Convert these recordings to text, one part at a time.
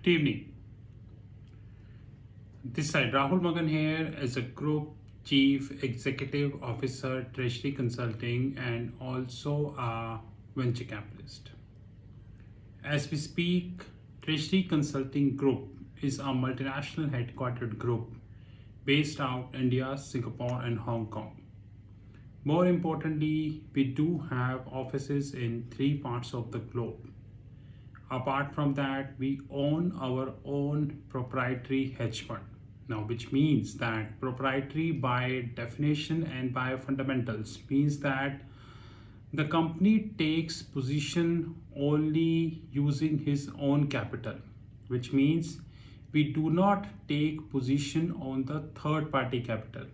Good evening. This side Rahul Magan here as a Group Chief Executive Officer, Treasury Consulting, and also a venture capitalist. As we speak, Treasury Consulting Group is a multinational headquartered group based out India, Singapore, and Hong Kong. More importantly, we do have offices in 3 parts of the globe. Apart from that, we own our own proprietary hedge fund. Now, which means that proprietary by definition and by fundamentals means that the company takes position only using his own capital, which means we do not take position on the third party capital.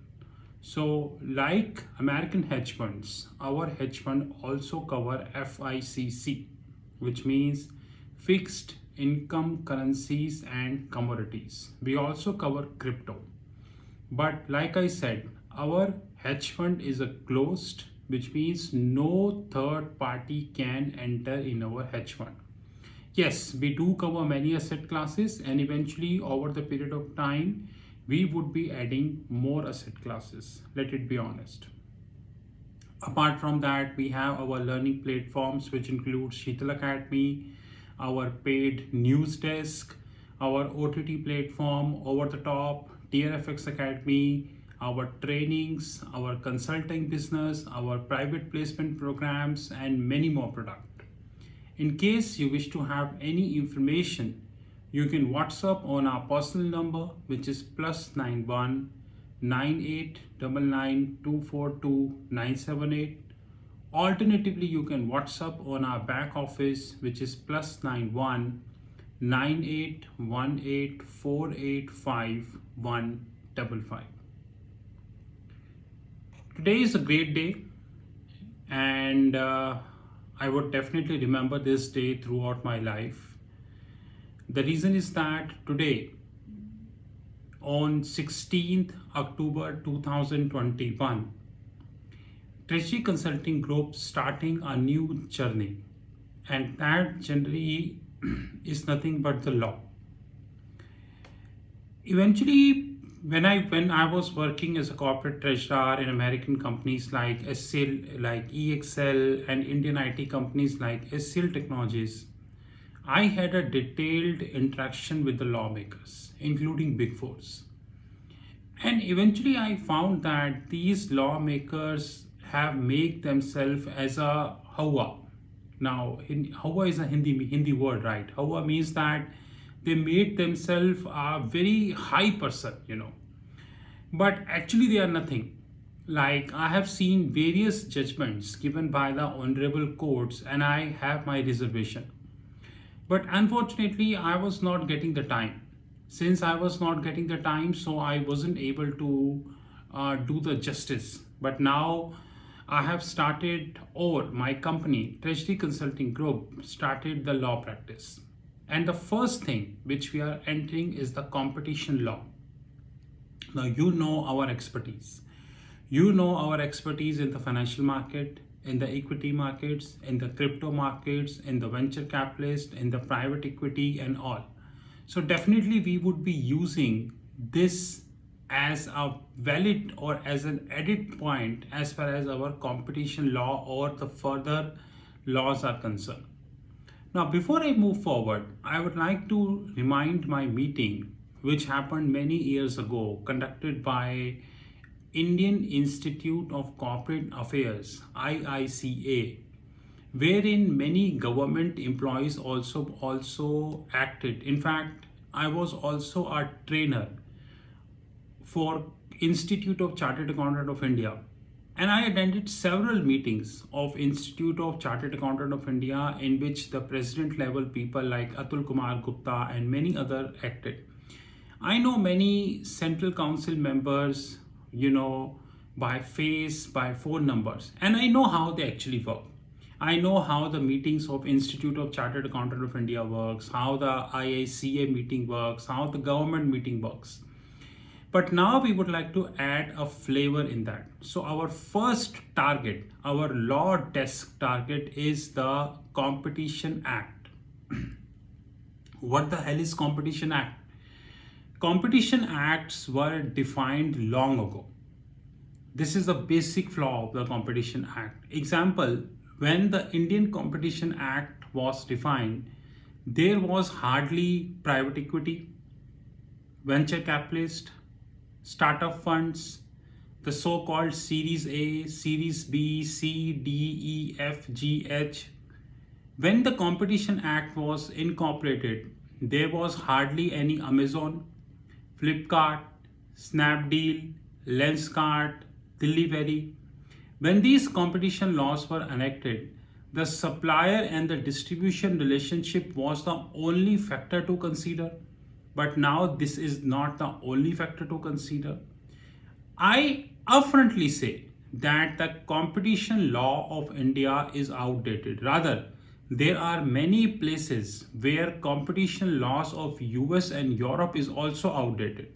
So like American hedge funds, our hedge fund also cover FICC, which means fixed income currencies and commodities. We also cover crypto. But like I said, our hedge fund is a closed, which means no third party can enter in our hedge fund. Yes, we do cover many asset classes, and eventually over the period of time, we would be adding more asset classes. Let it be honest. Apart from that, we have our learning platforms, which include Sheetal Academy, our paid news desk, our OTT platform, Over the Top, TRFX Academy, our trainings, our consulting business, our private placement programs, and many more products. In case you wish to have any information, you can WhatsApp on our personal number, which is +91 9899 242 978. Alternatively, you can WhatsApp on our back office, which is +91 9818 485 155. Today is a great day, and I would definitely remember this day throughout my life. The reason is that today, on 16th October 2021, Treasury Consulting Group starting a new journey, and that journey is nothing but the law. Eventually, when I was working as a corporate treasurer in American companies like SCL, like EXL, and Indian IT companies like SCL Technologies, I had a detailed interaction with the lawmakers, including Big Fours. And eventually I found that these lawmakers have made themselves as a Hawa. Now, Hawa is a Hindi word, right? Hawa means that they made themselves a very high person. But actually they are nothing. Like, I have seen various judgments given by the honorable courts, and I have my reservation. But unfortunately, I was not getting the time. Since I was not getting the time, so I wasn't able to do the justice. But now I have started, or my company, Treasury Consulting Group, started the law practice. And the first thing which we are entering is the competition law. Now, you know our expertise. You know our expertise in the financial market, in the equity markets, in the crypto markets, in the venture capitalist, in the private equity, and all. So definitely we would be using this as a valid or as an edit point as far as our competition law or the further laws are concerned. Now, before I move forward, I would like to remind my meeting, which happened many years ago, conducted by Indian Institute of Corporate Affairs, IICA, wherein many government employees also acted. In fact, I was also a trainer for Institute of Chartered Accountant of India, and I attended several meetings of Institute of Chartered Accountant of India in which the president level people like Atul Kumar Gupta and many other acted. I know many central council members, by face, by phone numbers, and I know how they actually work. I know how the meetings of Institute of Chartered Accountant of India works, how the IICA meeting works, how the government meeting works. But now we would like to add a flavor in that. So our first target, our law desk target, is the Competition Act. What the hell is Competition Act? Competition Acts were defined long ago. This is a basic flaw of the Competition Act. Example, when the Indian Competition Act was defined, there was hardly private equity, venture capitalist, startup funds, the so-called Series A, Series B, C, D, E, F, G, H. When the Competition Act was incorporated, there was hardly any Amazon, Flipkart, Snapdeal, Lenskart, Delivery. When these competition laws were enacted, the supplier and the distribution relationship was the only factor to consider. But now this is not the only factor to consider. I affrontly say that the competition law of India is outdated. Rather, there are many places where competition laws of US and Europe is also outdated.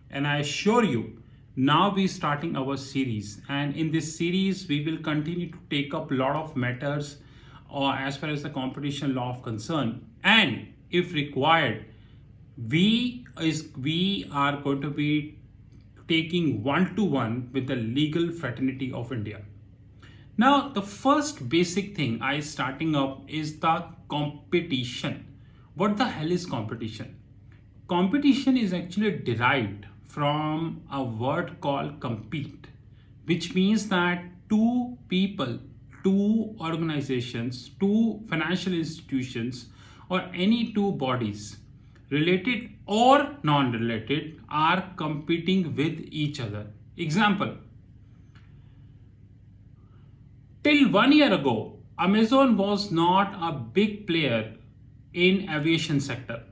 And I assure you, now we're starting our series, and in this series we will continue to take up a lot of matters as far as the competition law of concern, and if required, we are going to be taking one to one with the legal fraternity of India. Now, the first basic thing I starting up is the competition. What the hell is competition? Competition is actually derived from a word called compete, which means that two people, two organizations, two financial institutions, or any two bodies, related or non related, are competing with each other. Example, till 1 year ago, Amazon was not a big player in aviation sector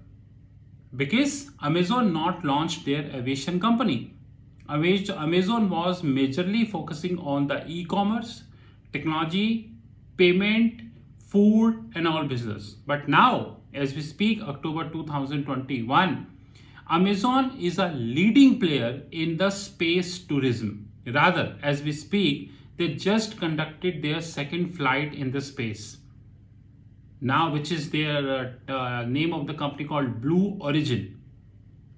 because Amazon not launched their aviation company. Amazon was majorly focusing on the e-commerce, technology, payment, food and all business. But now, as we speak, October 2021, Amazon is a leading player in the space tourism. Rather, as we speak, they just conducted their second flight in the space now, which is their name of the company called Blue Origin.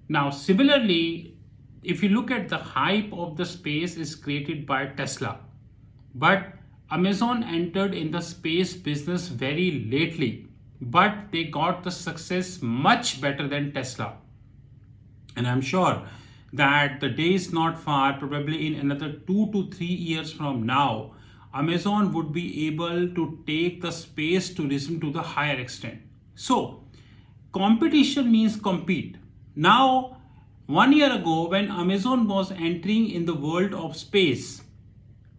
Now, similarly, if you look at the hype of the space is created by Tesla, but Amazon entered in the space business very lately, but they got the success much better than Tesla. And I'm sure that the day is not far, probably in another 2 to 3 years from now, Amazon would be able to take the space tourism to the higher extent. So, competition means compete. Now, 1 year ago, when Amazon was entering in the world of space,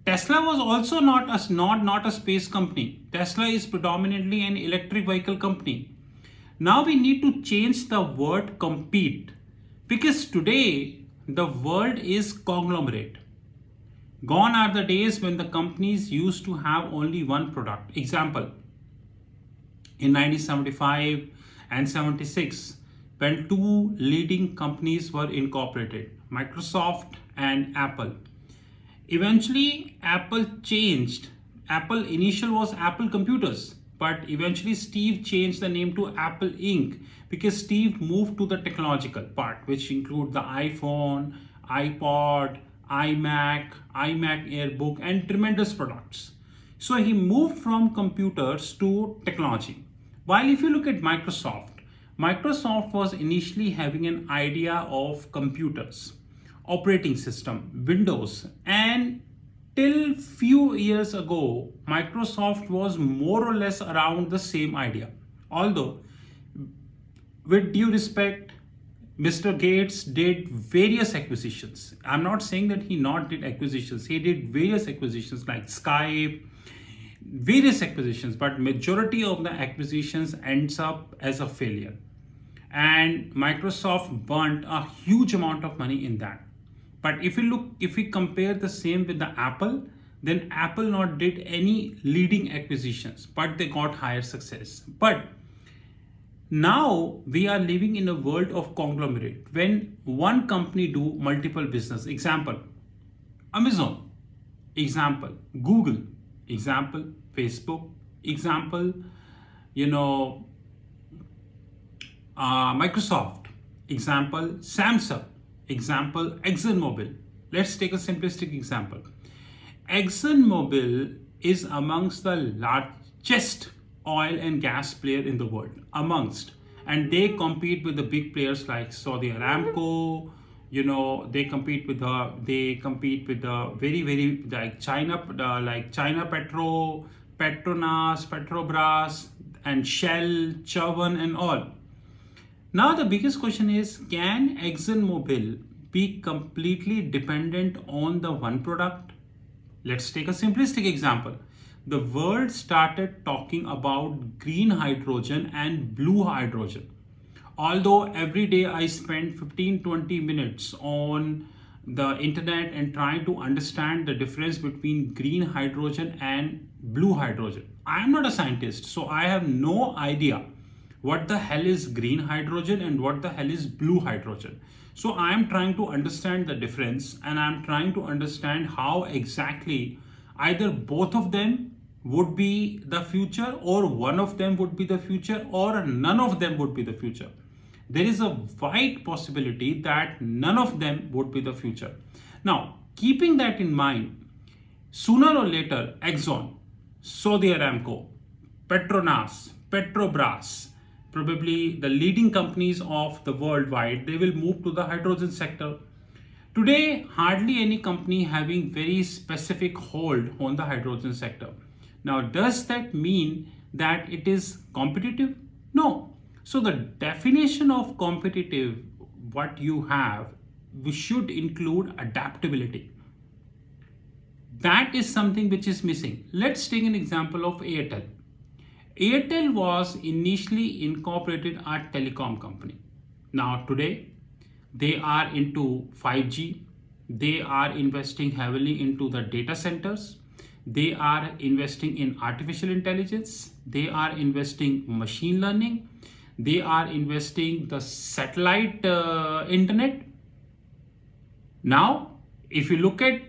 Tesla was also not a space company. Tesla is predominantly an electric vehicle company. Now we need to change the word compete because today the world is conglomerate. Gone are the days when the companies used to have only one product. Example, in 1975 and 76, when two leading companies were incorporated, Microsoft and Apple. Eventually, Apple changed. Apple initial was Apple Computers, but eventually Steve changed the name to Apple Inc. because Steve moved to the technological part, which include the iPhone, iPod, iMac Airbook, and tremendous products. So he moved from computers to technology. While if you look at Microsoft was initially having an idea of computers, operating system, Windows, and till few years ago, Microsoft was more or less around the same idea. Although, with due respect, Mr. Gates did various acquisitions. I'm not saying that he not did acquisitions. He did various acquisitions like Skype, various acquisitions, but majority of the acquisitions ends up as a failure. And Microsoft burnt a huge amount of money in that. But if we compare the same with the Apple, then Apple not did any leading acquisitions, but they got higher success. But now we are living in a world of conglomerate when one company do multiple business. Example, Amazon. Example, Google. Example, Facebook. Example, you know, Microsoft, example Samsung, example ExxonMobil. Let's take a simplistic example. ExxonMobil is amongst the largest oil and gas player in the world, and they compete with the big players like Saudi Aramco. They compete with the very like China Petro, Petronas, Petrobras, and Shell, Chevron, and all. Now, the biggest question is, can ExxonMobil be completely dependent on the one product? Let's take a simplistic example. The world started talking about green hydrogen and blue hydrogen. Although every day I spend 15-20 minutes on the internet and trying to understand the difference between green hydrogen and blue hydrogen. I am not a scientist, so I have no idea what the hell is green hydrogen and what the hell is blue hydrogen. So I am trying to understand the difference, and I am trying to understand how exactly either both of them would be the future, or one of them would be the future, or none of them would be the future. There is a wide possibility that none of them would be the future. Now, keeping that in mind, sooner or later, Exxon, Saudi Aramco, Petronas, Petrobras, probably the leading companies of the worldwide, they will move to the hydrogen sector. Today, hardly any company having very specific hold on the hydrogen sector. Now, does that mean that it is competitive? No. So the definition of competitive, what you have, we should include adaptability. That is something which is missing. Let's take an example of Airtel. Airtel was initially incorporated a telecom company. Now today, they are into 5G. They are investing heavily into the data centers. They are investing in artificial intelligence. They are investing machine learning. They are investing the satellite internet. Now, if you look at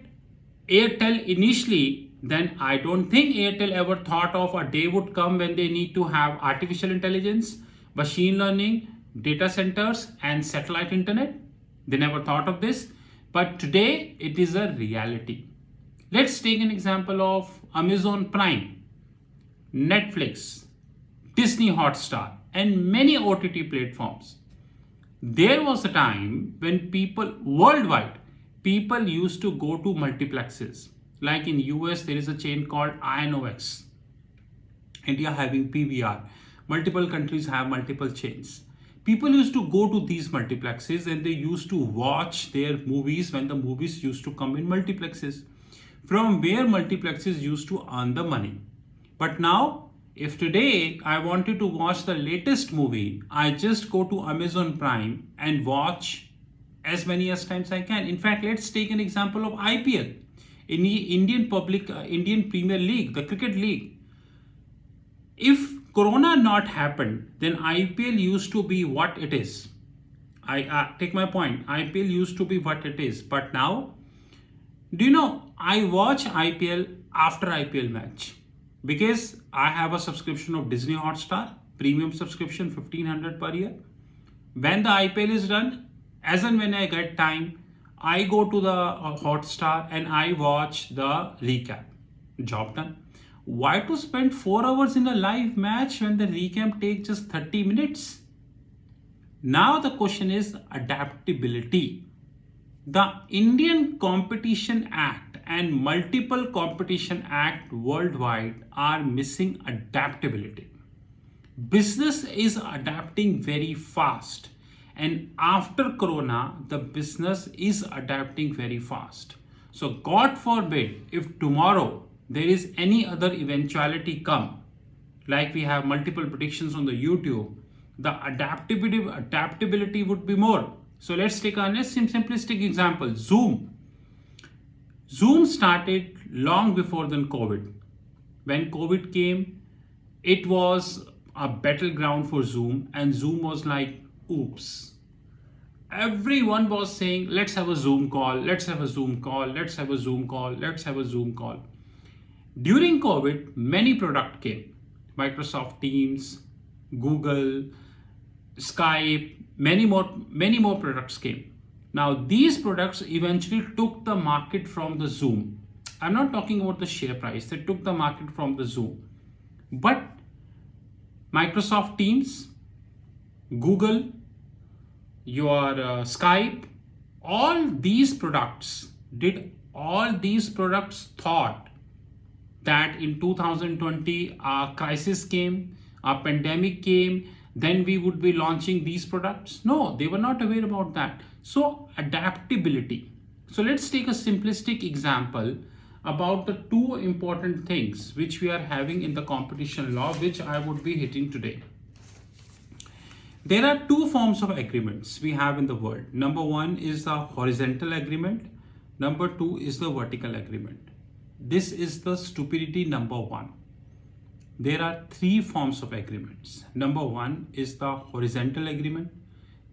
Airtel initially, then I don't think Airtel ever thought of a day would come when they need to have artificial intelligence, machine learning, data centers, and satellite internet. They never thought of this, but today it is a reality. Let's take an example of Amazon Prime, Netflix, Disney Hotstar, and many OTT platforms. There was a time when people worldwide, people used to go to multiplexes. Like in US, there is a chain called INOX. India having PVR. Multiple countries have multiple chains. People used to go to these multiplexes and they used to watch their movies when the movies used to come in multiplexes, from where multiplexes used to earn the money. But now, if today I wanted to watch the latest movie, I just go to Amazon Prime and watch as many as times I can. In fact, let's take an example of IPL, in the Indian Premier League, the cricket league. If Corona not happened, then IPL used to be what it is. I take my point. IPL used to be what it is, but now, do you know, I watch IPL after IPL match because I have a subscription of Disney Hotstar, premium subscription, 1500 per year. When the IPL is done, as and when I get time, I go to the Hotstar and I watch the recap. Job done. Why to spend 4 hours in a live match when the recap takes just 30 minutes? Now the question is adaptability. The Indian Competition Act and multiple Competition Act worldwide are missing adaptability. Business is adapting very fast. And after Corona, the business is adapting very fast. So God forbid, if tomorrow there is any other eventuality come, like we have multiple predictions on the YouTube, the adaptability would be more. So let's take a simplistic example. Zoom. Zoom started long before than COVID. When COVID came, it was a battleground for Zoom, and Zoom was like, oops. Everyone was saying, let's have a Zoom call, let's have a Zoom call, let's have a Zoom call, let's have a Zoom call. During COVID, many products came. Microsoft Teams, Google, Skype, many more products came. Now these products eventually took the market from the Zoom. I'm not talking about the share price. They took the market from the Zoom. But Microsoft Teams, Google, your Skype, all these products thought that in 2020 a crisis came, a pandemic came, then we would be launching these products? No, they were not aware about that. So adaptability. So let's take a simplistic example about the two important things which we are having in the competition law, which I would be hitting today. There are two forms of agreements we have in the world. Number one is the horizontal agreement. Number two is the vertical agreement. This is the stupidity number one. There are three forms of agreements. Number one is the horizontal agreement.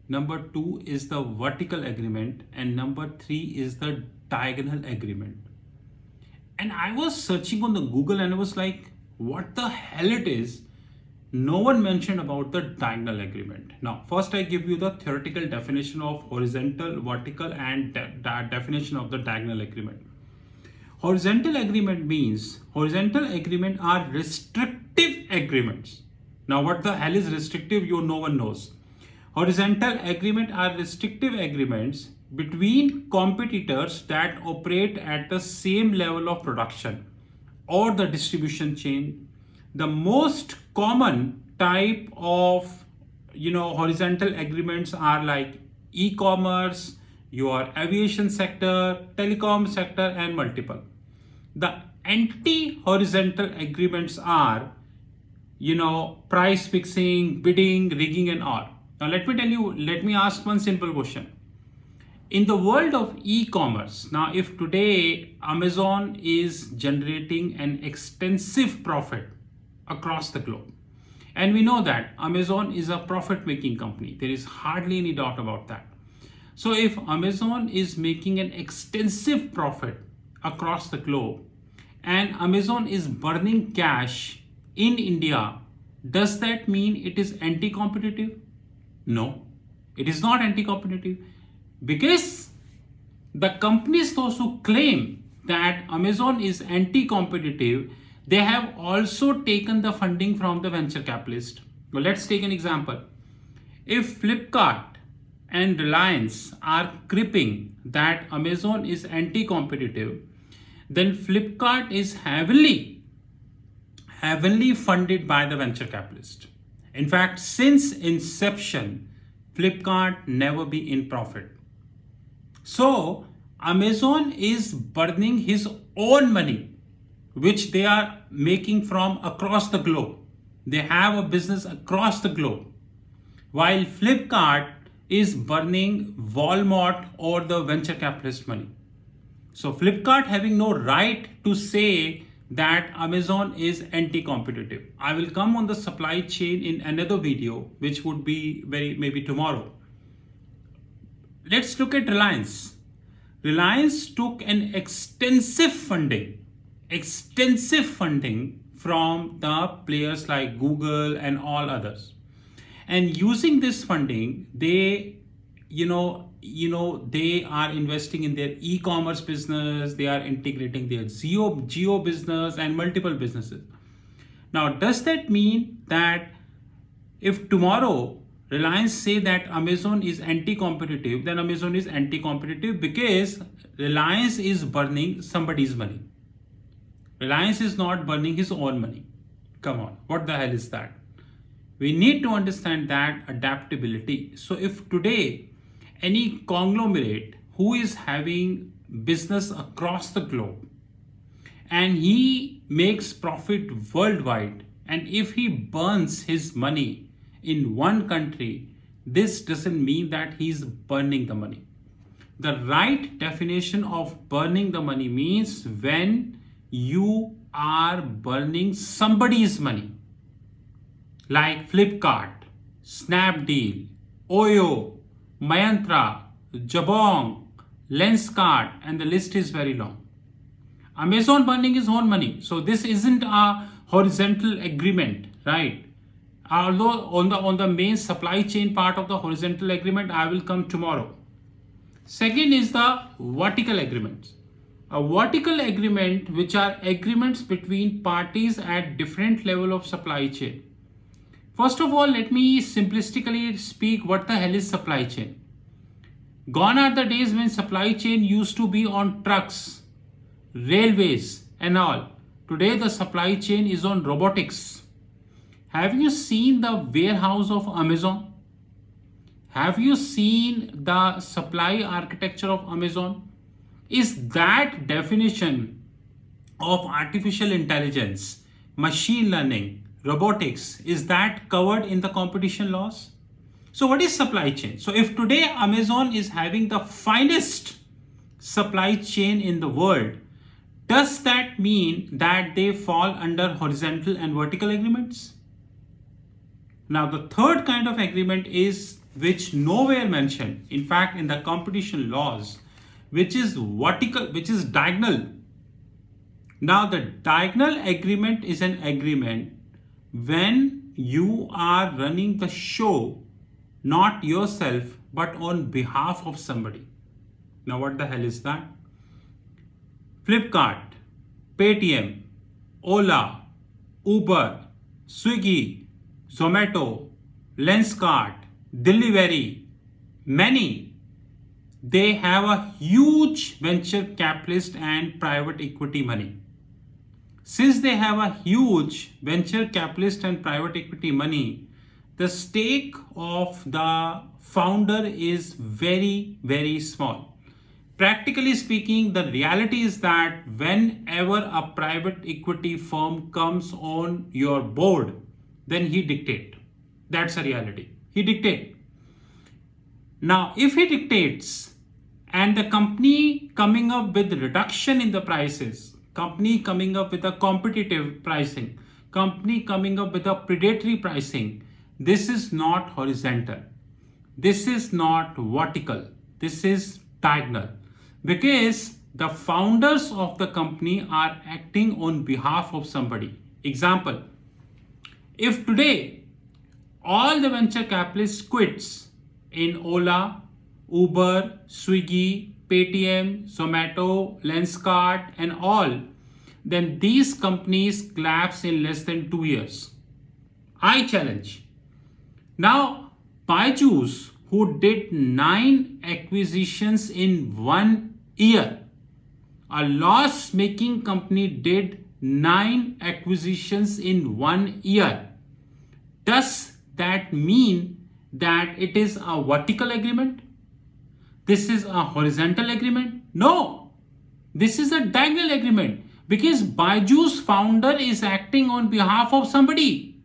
Number two is the vertical agreement. And number three is the diagonal agreement. And I was searching on the Google and I was like, what the hell it is? No one mentioned about the diagonal agreement. Now, first I give you the theoretical definition of horizontal, vertical, and definition of the diagonal agreement. Horizontal agreement means horizontal agreement are restrictive agreements. Now, what the hell is restrictive? No one knows. Horizontal agreement are restrictive agreements between competitors that operate at the same level of production or the distribution chain. The most common type of horizontal agreements are like e-commerce, your aviation sector, telecom sector, and multiple. The anti-horizontal agreements are price fixing, bidding, rigging, and all. Now let me ask one simple question. In the world of e-commerce, now if today Amazon is generating an extensive profit across the globe, and we know that Amazon is a profit-making company, there is hardly any doubt about that. So if Amazon is making an extensive profit across the globe and Amazon is burning cash in India, does that mean it is anti-competitive? No, it is not anti-competitive. Because the companies, those who claim that Amazon is anti-competitive, they have also taken the funding from the venture capitalist. Well, let's take an example. If Flipkart and Reliance are cripping that Amazon is anti-competitive, then Flipkart is heavily funded by the venture capitalist. In fact, since inception, Flipkart never be in profit. So Amazon is burning his own money, which they are making from across the globe. They have a business across the globe. While Flipkart is burning Walmart or the venture capitalist money. So Flipkart having no right to say that Amazon is anti-competitive. I will come on the supply chain in another video, which would be maybe tomorrow. Let's look at Reliance. Reliance took an extensive funding from the players like Google and all others. And using this funding, they are investing in their e-commerce business, they are integrating their geo business and multiple businesses. Now, does that mean that if tomorrow Reliance say that Amazon is anti-competitive, then Amazon is anti-competitive because Reliance is burning somebody's money. Reliance is not burning his own money. Come on, what the hell is that? We need to understand that adaptability. So if today any conglomerate who is having business across the globe and he makes profit worldwide, and if he burns his money in one country, this doesn't mean that he's burning the money. The right definition of burning the money means when you are burning somebody's money, like Flipkart, Snapdeal, Oyo, Myntra, Jabong, Lenskart, and the list is very long. Amazon burning his own money. So this isn't a horizontal agreement, right? Although on the main supply chain part of the horizontal agreement, I will come tomorrow. Second is the vertical agreements. A vertical agreement, which are agreements between parties at different level of supply chain. First of all, let me simplistically speak what the hell is supply chain. Gone are the days when supply chain used to be on trucks, railways and all. Today the supply chain is on robotics. Have you seen the warehouse of Amazon? Have you seen the supply architecture of Amazon? Is that definition of artificial intelligence, machine learning, robotics, is that covered in the competition laws? So what is supply chain? So if today Amazon is having the finest supply chain in the world, does that mean that they fall under horizontal and vertical agreements? Now the third kind of agreement is, which nowhere mentioned, in fact in the competition laws, which is vertical, which is diagonal. Now the diagonal agreement is an agreement when you are running the show, not yourself, but on behalf of somebody. Now what the hell is that? Flipkart, Paytm, Ola, Uber, Swiggy, Zomato, Lenskart, Delivery, many, they have a huge venture capitalist and private equity money. Since they have a huge venture capitalist and private equity money, the stake of the founder is very, very small. Practically speaking, the reality is that whenever a private equity firm comes on your board, then he dictates. That's a reality. He dictates. Now, if he dictates and the company coming up with reduction in the prices, company coming up with a competitive pricing, company coming up with a predatory pricing, this is not horizontal. This is not vertical. This is diagonal. Because the founders of the company are acting on behalf of somebody. Example, if today all the venture capitalists quits in Ola, Uber, Swiggy, Paytm, Zomato, Lenskart and all, then these companies collapse in less than 2 years. I challenge. Now, Byju's, who did 9 acquisitions in 1 year, a loss-making company did 9 acquisitions in 1 year. Does that mean that it is a vertical agreement? This is a horizontal agreement? No, this is a diagonal agreement because Byju's founder is acting on behalf of somebody.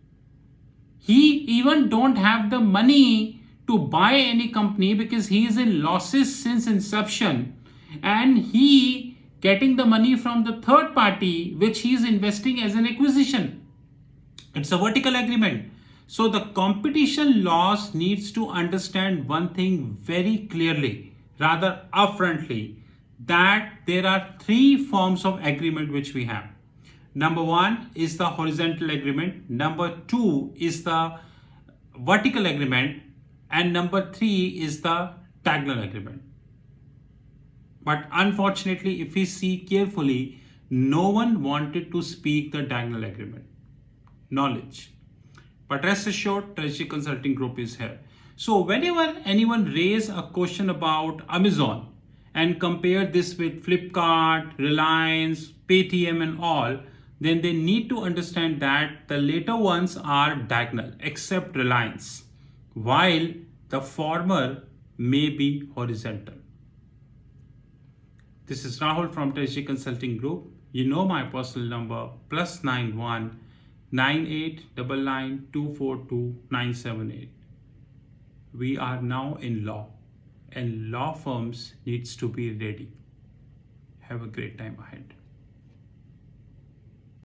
He even don't have the money to buy any company because he is in losses since inception, and he getting the money from the third party which he is investing as an acquisition. It's a vertical agreement. So the competition laws needs to understand one thing very clearly, rather upfrontly, that there are 3 forms of agreement which we have. Number 1 is the horizontal agreement. Number 2 is the vertical agreement. And number 3 is the diagonal agreement. But unfortunately, if we see carefully, no one wanted to speak the diagonal agreement. Knowledge. But rest assured, Treasury Consulting Group is here. So whenever anyone raise a question about Amazon and compare this with Flipkart, Reliance, Paytm and all, then they need to understand that the later ones are diagonal, except Reliance, while the former may be horizontal. This is Rahul from Treasury Consulting Group. You know my personal number, +91 9899 242 978. We are now in law, and law firms needs to be ready. Have a great time ahead.